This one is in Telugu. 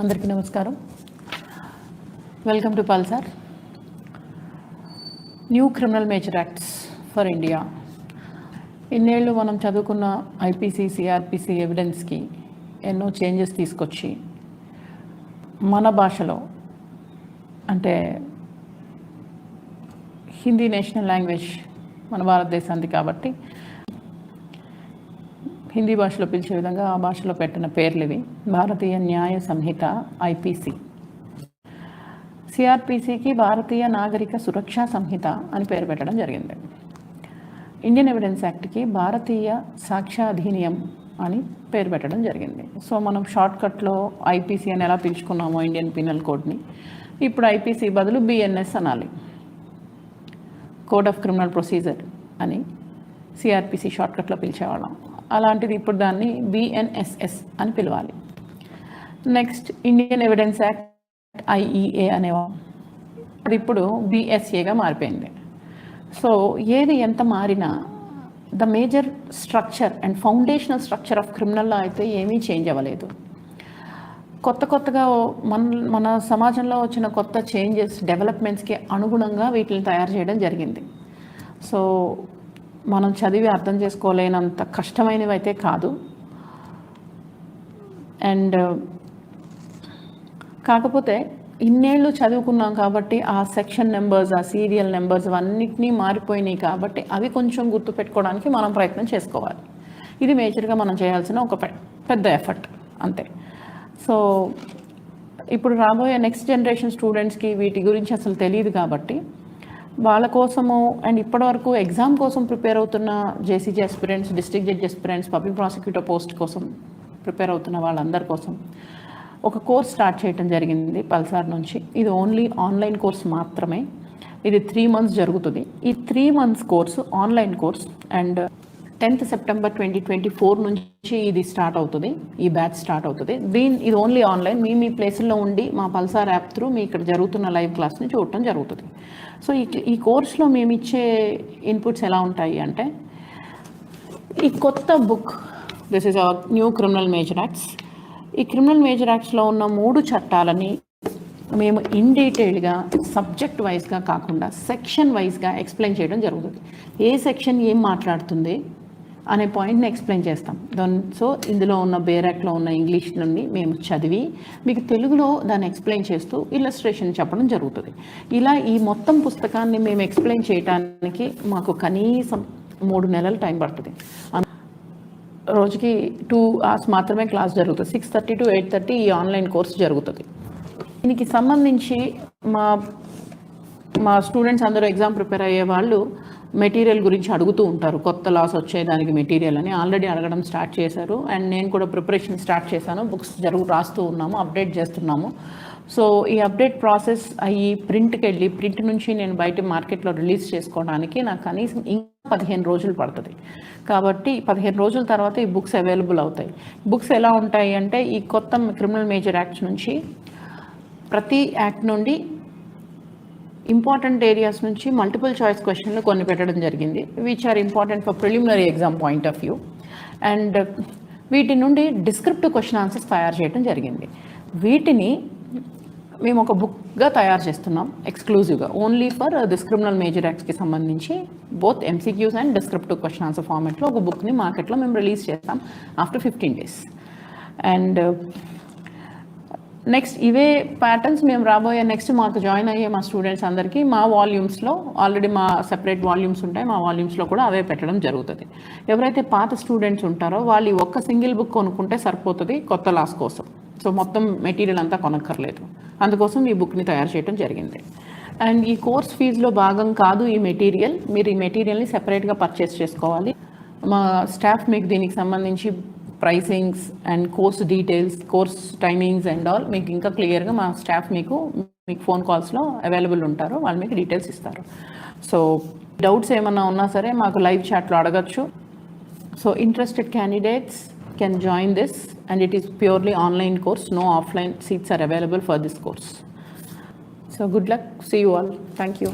అందరికీ నమస్కారం. Welcome to Pulsar. New criminal major acts for India. ఇన్నేళ్ళు మనం చదువుకున్న ఐపీసీ, సిఆర్పిసి ఎవిడెన్స్కి ఎన్నో చేంజెస్ తీసుకొచ్చి మన భాషలో, అంటే హిందీ నేషనల్ లాంగ్వేజ్ మన భారతదేశానికి కాబట్టి హిందీ భాషలో పిలిచే విధంగా ఆ భాషలో పెట్టిన పేర్లు ఇవి. భారతీయ న్యాయ సంహిత ఐపీసీ, సిఆర్పిసికి భారతీయ నాగరిక సురక్షా సంహిత అని పేరు పెట్టడం జరిగింది. ఇండియన్ ఎవిడెన్స్ యాక్ట్కి భారతీయ సాక్ష్య అధినియం అని పేరు పెట్టడం జరిగింది. సో మనం షార్ట్కట్లో ఐపీసీ అని ఎలా పిలుచుకున్నామో ఇండియన్ పీనల్ కోడ్ని, ఇప్పుడు ఐపీసీ బదులు బిఎన్ఎస్ అనాలి, కోడ్ ఆఫ్ క్రిమినల్ ప్రొసీజర్ అని సిఆర్పిసి షార్ట్కట్లో పిలిచేవాళ్ళం. అలాంటిది ఇప్పుడు దాన్ని బిఎన్ఎస్ఎస్ అని పిలవాలి. Next Indian Evidence Act IEA అనేవాళ్ళం, అది ఇప్పుడు బిఎస్ఏగా మారిపోయింది. సో ఏది ఎంత మారినా the major structure and foundational structure of criminal law అయితే ఏమీ చేంజ్ అవ్వలేదు. కొత్తగా మన సమాజంలో వచ్చిన కొత్త చేంజెస్, డెవలప్మెంట్స్కి అనుగుణంగా వీటిని తయారు చేయడం జరిగింది. సో మనం చదివి అర్థం చేసుకోలేనంత కష్టమైనవి అయితే కాదు. అండ్ కాకపోతే ఇన్నేళ్ళు చదువుకున్నాం కాబట్టి ఆ సెక్షన్ నెంబర్స్, ఆ సీరియల్ నెంబర్స్ అన్నిటినీ మారిపోయినాయి కాబట్టి అవి కొంచెం గుర్తుపెట్టుకోవడానికి మనం ప్రయత్నం చేసుకోవాలి. ఇది మేజర్గా మనం చేయాల్సిన ఒక పెద్ద ఎఫర్ట్ అంతే. సో ఇప్పుడు రాబోయే నెక్స్ట్ జనరేషన్ స్టూడెంట్స్కి వీటి గురించి అసలు తెలియదు కాబట్టి వాళ్ళ కోసము, అండ్ ఇప్పటివరకు ఎగ్జామ్ కోసం ప్రిపేర్ అవుతున్న JCG aspirants, district judge aspirants, public prosecutor post కోసం ప్రిపేర్ అవుతున్న వాళ్ళందరి కోసం ఒక కోర్స్ స్టార్ట్ చేయడం జరిగింది పల్సార్ నుంచి. ఇది ఓన్లీ ఆన్లైన్ కోర్స్ మాత్రమే. ఇది 3 months జరుగుతుంది. ఈ 3 months course online course. And 10th September 2024 నుంచి ఇది స్టార్ట్ అవుతుంది, ఈ బ్యాచ్ స్టార్ట్ అవుతుంది. ఇది ఓన్లీ ఆన్లైన్. మీ ప్లేస్లో ఉండి మా పల్సార్ యాప్ త్రూ మీ ఇక్కడ జరుగుతున్న లైవ్ క్లాస్ని చూడటం జరుగుతుంది. సో ఈ కోర్స్లో మేము ఇచ్చే ఇన్పుట్స్ ఎలా ఉంటాయి అంటే, ఈ కొత్త book, this is our new criminal major acts. ఈ క్రిమినల్ మేజర్ యాక్ట్స్లో ఉన్న 3 చట్టాలని మేము ఇన్ డీటెయిల్గా సబ్జెక్ట్ వైజ్గా కాకుండా సెక్షన్ వైజ్గా ఎక్స్ప్లెయిన్ చేయడం జరుగుతుంది. ఏ సెక్షన్ ఏం మాట్లాడుతుంది అనే పాయింట్ని ఎక్స్ప్లెయిన్ చేస్తాం. సో ఇందులో ఉన్న బేర్ యాక్ట్లో ఉన్న ఇంగ్లీష్ నుండి మేము చదివి మీకు తెలుగులో దాన్ని ఎక్స్ప్లెయిన్ చేస్తూ ఇల్లస్ట్రేషన్ చెప్పడం జరుగుతుంది. ఇలా ఈ మొత్తం పుస్తకాన్ని మేము ఎక్స్ప్లెయిన్ చేయడానికి మాకు కనీసం 3 నెలలు టైం పడుతుంది. రోజుకి 2 hours మాత్రమే క్లాస్ జరుగుతుంది. 6:30 to 8:30 ఈ ఆన్లైన్ కోర్స్ జరుగుతుంది. దీనికి సంబంధించి మా స్టూడెంట్స్ అందరూ ఎగ్జామ్ ప్రిపేర్ అయ్యే వాళ్ళు మెటీరియల్ గురించి అడుగుతూ ఉంటారు. కొత్త లాస్ వచ్చేదానికి మెటీరియల్ అని ఆల్రెడీ అడగడం స్టార్ట్ చేశారు. అండ్ నేను కూడా ప్రిపరేషన్ స్టార్ట్ చేశాను. బుక్స్ రాస్తూ ఉన్నాము, అప్డేట్ చేస్తున్నాము. సో ఈ అప్డేట్ ప్రాసెస్ అయ్యి ప్రింట్ నుంచి నేను బయట మార్కెట్లో రిలీజ్ చేసుకోవడానికి నాకు కనీసం ఇంకా 15 రోజులు పడుతుంది. కాబట్టి 15 రోజుల తర్వాత ఈ బుక్స్ అవైలబుల్ అవుతాయి. బుక్స్ ఎలా ఉంటాయి అంటే, ఈ కొత్త క్రిమినల్ మేజర్ యాక్ట్స్ నుంచి ప్రతి యాక్ట్ నుండి ఇంపార్టెంట్ ఏరియాస్ నుంచి మల్టిపుల్ చాయిస్ క్వశ్చన్లు కొన్ని పెట్టడం జరిగింది, which are important for preliminary exam point of view. And వీటి నుండి డిస్క్రిప్టివ్ క్వశ్చన్ ఆన్సర్స్ తయారు చేయడం జరిగింది. వీటిని మేము ఒక బుక్గా తయారు చేస్తున్నాం, ఎక్స్క్లూజివ్గా only for this criminal major యాక్ట్స్కి సంబంధించి both MCQs and descriptive question answer ఫార్మాట్లో ఒక బుక్ని మార్కెట్లో మేము రిలీజ్ చేస్తాం ఆఫ్టర్ 15 days. అండ్ నెక్స్ట్ ఇవే ప్యాటర్న్స్ మేము రాబోయే నెక్స్ట్ మాకు జాయిన్ అయ్యే మా స్టూడెంట్స్ అందరికీ మా వాల్యూమ్స్లో ఆల్రెడీ మా సెపరేట్ వాల్యూమ్స్ ఉంటాయి, మా వాల్యూమ్స్లో కూడా అవే పెట్టడం జరుగుతుంది. ఎవరైతే పాత స్టూడెంట్స్ ఉంటారో వాళ్ళు ఒక్క సింగిల్ బుక్ కొనుక్కుంటే సరిపోతుంది కొత్త లాస్ కోసం. సో మొత్తం మెటీరియల్ అంతా కొనక్కర్లేదు. అందుకోసం ఈ బుక్ని తయారు చేయడం జరిగింది. అండ్ ఈ కోర్స్ ఫీజులో భాగం కాదు ఈ మెటీరియల్. మీరు ఈ మెటీరియల్ని సెపరేట్గా పర్చేస్ చేసుకోవాలి. మా స్టాఫ్ మీకు దీనికి సంబంధించి pricings and course details, course timings and all మీకు ఇంకా క్లియర్గా మా స్టాఫ్ మీకు ఫోన్ కాల్స్లో అవైలబుల్ ఉంటారు. వాళ్ళు మీకు డీటెయిల్స్ ఇస్తారు. సో డౌట్స్ ఏమన్నా ఉన్నా సరే మాకు లైవ్ చాట్లో అడగచ్చు. So interested candidates can join this, and it is purely online course, no offline seats are available for this course. So good luck, see you all, thank you.